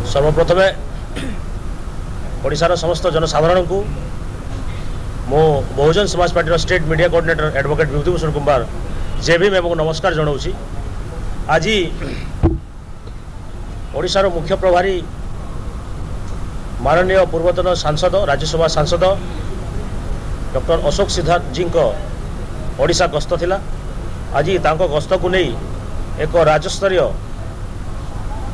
सर्वप्रथमे ओडिशार समस्त जनसाधारण को मो Bahujan Samaj party state media coordinator advocate Bibhutibhushan Kumar जय भीम एवं नमस्कार जनाऊँगी। आज ओडिशार मुख्य प्रभारी माननीय पूर्वतन सांसद राज्यसभा सांसद डॉक्टर अशोक सिद्धार्थ जी ओडिशा गस्त थिला। आज तांको गस्त को नहीं एक राज्यस्तरीय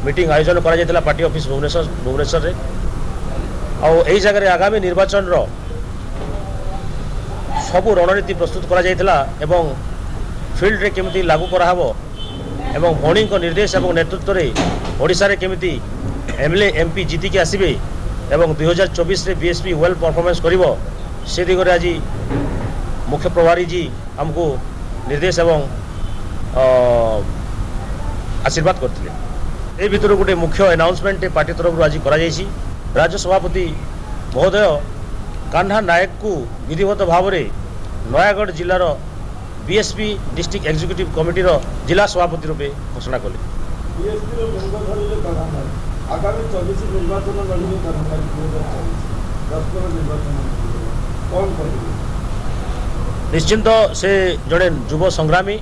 मीटिंग आयोजन करा जायतिला पार्टी ऑफिस भुवनेश्वर रे। यही जगह आगामी निर्वाचन रो सबू रणनीति प्रस्तुत करा जायतिला एवं फील्ड रे केमिति लागू कराहबो एवं भौणी को निर्देश एवं नेतृत्व रे ओडिशा रे केमिति एमएलए एमपी जीति के आसीबे एवं 2024 रे बीएसपी वेल परफॉर्मेंस करिवो से दिगरे आज मुख्य प्रभारी जी हमको निर्देश एवं आशीर्वाद करथिले। ए भितर गोटे मुख्य अनाउंसमेंट पार्टी तरफ आज करा जायछि। राज्य सभापति महोदय कान्हा नायक को विधिवत भाव में नयागढ़ जिलार बीएसपी डिस्ट्रिक्ट एग्जीक्यूटिव कमिटी जिला सभापति रूपे घोषणा कले। निश्चिंत से जड़े युव संग्रामी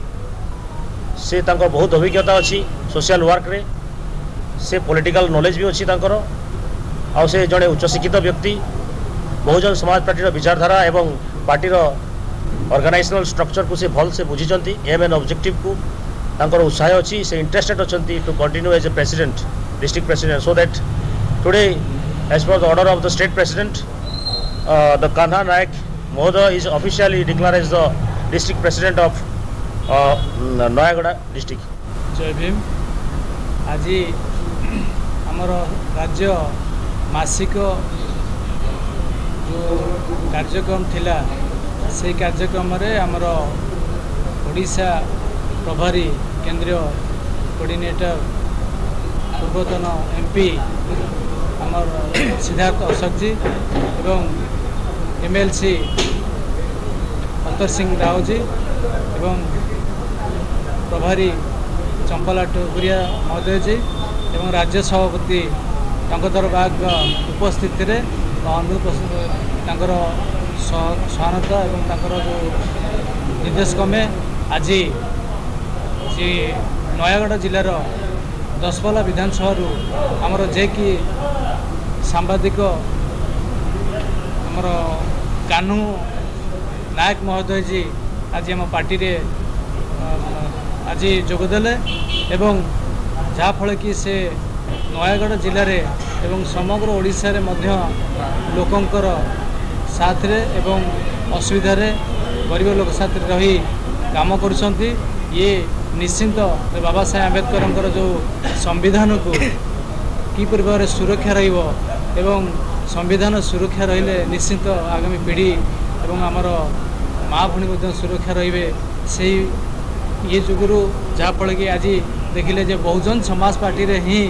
से तांको बहुत अभिज्ञता अच्छी सोशल वर्क रे से पॉलिटिकल नॉलेज भी अच्छी तांकर आ से जड़े उच्चशिक्षित व्यक्ति बहुजन समाज पार्टी विचारधारा एवं पार्टी ऑर्गेनाइजेशनल स्ट्रक्चर को से भल से बुझी एम एंड ऑब्जेक्टिव को तांकर उत्साह अच्छी से इंटरेस्टेड अच्छी to continue as a president district president so that today as per the order of the state president the Kanha Nayak महोदय is officially declare as the district president of Nayagarh district. Jai Bhim. आज आमर राज्य मासिक जो कार्यक्रम थिला से कार्यक्रम रे आमर ओडिशा प्रभारी केंद्रीय कोऑर्डिनेटर पूर्वतन एमपी आमर सिद्धार्थ अशोक जी एवं एमएलसी अंतर सिंह राव जी एवं प्रभारी चंपला टुकुरिया महोदय जी एवं राज्य सभापति टंकधर बाग उपस्थित सहनता एवं जो निर्देश क्रमे आज नयागढ़ जिलार दसपल्ला विधानसभा आमर जे कि सांबादिक आमर कान्हू नायक महोदय जी आज आम पार्टी रे आज जोगदेले एवं जहाँफल कि से नयागढ़ जिले में एवं समग्र ओडिशा रे मध्य लोकंकर साथ रे एवं असुविधा रे गरीब लोक साथ रही काम करुछंती। ये निश्चिंत बाबा साहेब आंबेडकर जो संविधान को किपरि भाव सुरक्षा रहिबो एवं संविधान सुरक्षा रहिले निश्चिंत आगामी पीढ़ी एवं आमर माँ भणी सुरक्षा रहिबे से ये जुगुरु जहाँफल कि आज देखिले जे बहुजन समाज पार्टी रे ही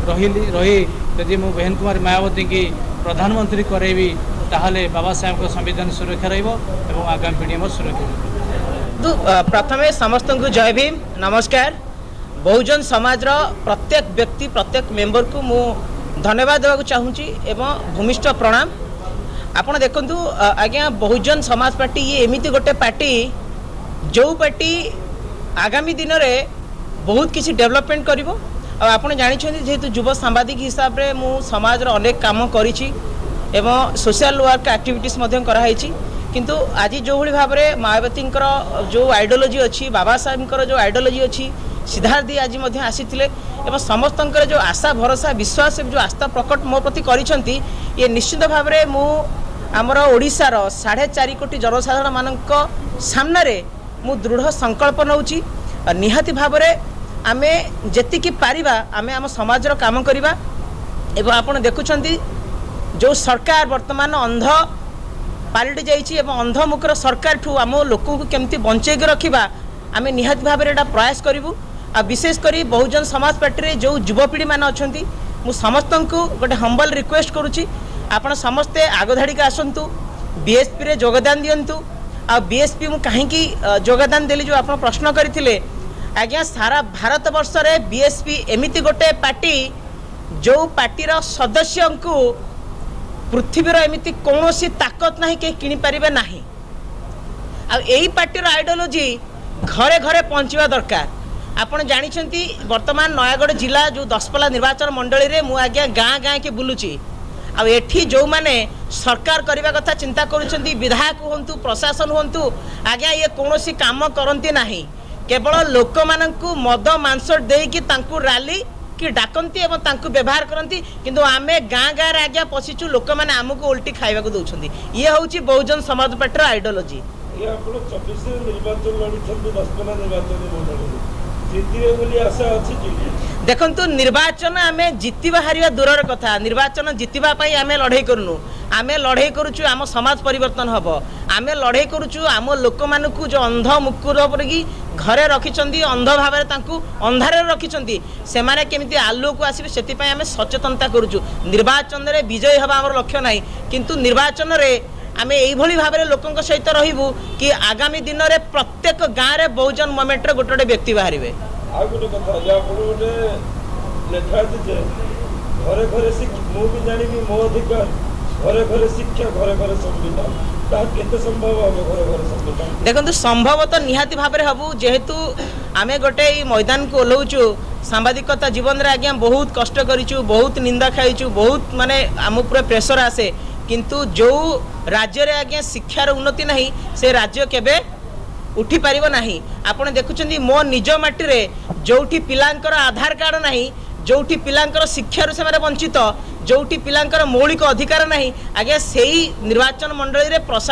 रही यदि मु बहन कुमारी मायावती की प्रधानमंत्री करेबी ताहले बाबा साहेब को संविधान सुरक्षा रहिबो एवं आगामी पीढ़ी में सुरक्षा। प्रथमे समस्त को जय भीम नमस्कार। बहुजन समाज प्रत्येक व्यक्ति प्रत्येक मेंबर को मु धन्यवाद देवा चाहूँगी एवं भूमिष्ठ प्रणाम। आपण देखंतु आज्ञा बहुजन समाज पार्टी ये एमिति गोटे पार्टी जो पार्टी आगामी दिन में बहुत किसी डेवलपमेंट करिवो। आपण जानिछन्ति जेहेतु युव सांबादिक हिसाब रे मु समाज रो अनेक काम करिछि एवं सोशल वर्क एक्टिविटीज मध्यम कराइछि किंतु आज जो भली भाव रे मायावती जो आइडियोलॉजी अच्छी बाबा साहेब जो आइडियोलॉजी अच्छी सिद्धार्थ दी आज मध्य आसीथिले एवं समस्त जो आशा भरोसा विश्वास जो आस्था प्रकट मो प्रति करिछन्ति ये निश्चित भाव रे मु आमर ओडिशार 4.5 कोटी जनसाधारण मानक सामने रे मु दृढ़ संकल्प नौची निहाती भाव रे आमे जेतिकी पारिबा आमे आम समाजर काम करिबा एवं आपण देखुछन्ति जो सरकार वर्तमान अंध पालटि जाइछि एवं अंधमुखर सरकार ठू आम लोक को केमती बंचेक रखिबा आमे निहाती भाव रे प्रयास करिवु। आ विशेष करी बहुजन समाज पार्टी रे जो युवपीढ़ी मान अछन्ति मु समस्त को गोटे हम्बल रिक्वेस्ट करुछि आपण समस्ते आगधाड़ी के आसंतु बीएसपी रे योगदान दियंतु। आ बीएसपी मु कहीं योगदान देली जो आप प्रश्न करथिले आज्ञा सारा भारत वर्ष रे बीएसपी एमिति गोटे पार्टी जो पार्टीर सदस्य को पृथ्वीर एमती कौन ताकत ना कहीं किनी पारे ना आई पार्टीर आइडियोलोजी घरे घरे पहुँचवा दरकार। आपण जानी वर्तमान नयागढ़ जिला जो दशपल्ला निर्वाचन मंडली रे मु आज्ञा गाँ गाँ के बुलूची आठी जो मैंने सरकार करने कथा चिंता करुँच विधायक हूँ प्रशासन हूँ आज्ञा ये कौन काम करती ना केवल लोक मानू मद मांस देकी रैली कि डाकती और व्यवहार करती किंतु आमे गाँ गाँव आज्ञा पशिचु लोक मैंने आमको उल्टी खाइबा दौरान ये हूँ बहुजन समाज पार्टी आइडियोलोजी। देखु निर्वाचन आम जितवा हारिया दूरर कथा निर्वाचन जितवा आम लड़ाई करूँ आम लड़ाई करुचु आम समाज परिवर्तन हम आम लड़ाई करुचु आम लोक मानू जो अंध मुकुर की घरे रखिंट अंध भाव अंधारे रखिंट से केमी आलू को आसवे से आम सचेतनता करुचु निर्वाचन में विजयी हवा आम लक्ष्य ना किंतु निर्वाचन में आम यही भाव में लोकों सहित रही कि आगामी दिन में प्रत्येक गाँव में बहुजन मोमेंट रे गोटे व्यक्ति बाहर घरे घरे मु भी जानी मो अधिकार घरे घरे शिक्षा घरे घरे संविधान केते संभव हम घरे घरे संविधान देखो संभव तो निहाती भाव में हबू जेहेतु आमे गोटे मैदान को ओह्लौचु सांबादिकता जीवन रे आज्ञा बहुत कष्ट करिचु बहुत निंदा खाइचु बहुत माने आम पूरा प्रेशर आसे किंतु जो राज्य रे आज्ञा शिक्षार उन्नति नहीं से राज्य केबे उठी पारिबो नहीं। आपण देखुचंदी मो निज माटी रे जोठी पिलांकर आधार कार्ड नहीं जोठी पिलांकर शिक्षार से वंचित जोठी पिलांकर मौलिक अधिकार नहीं आज्ञा से निर्वाचन मंडली रे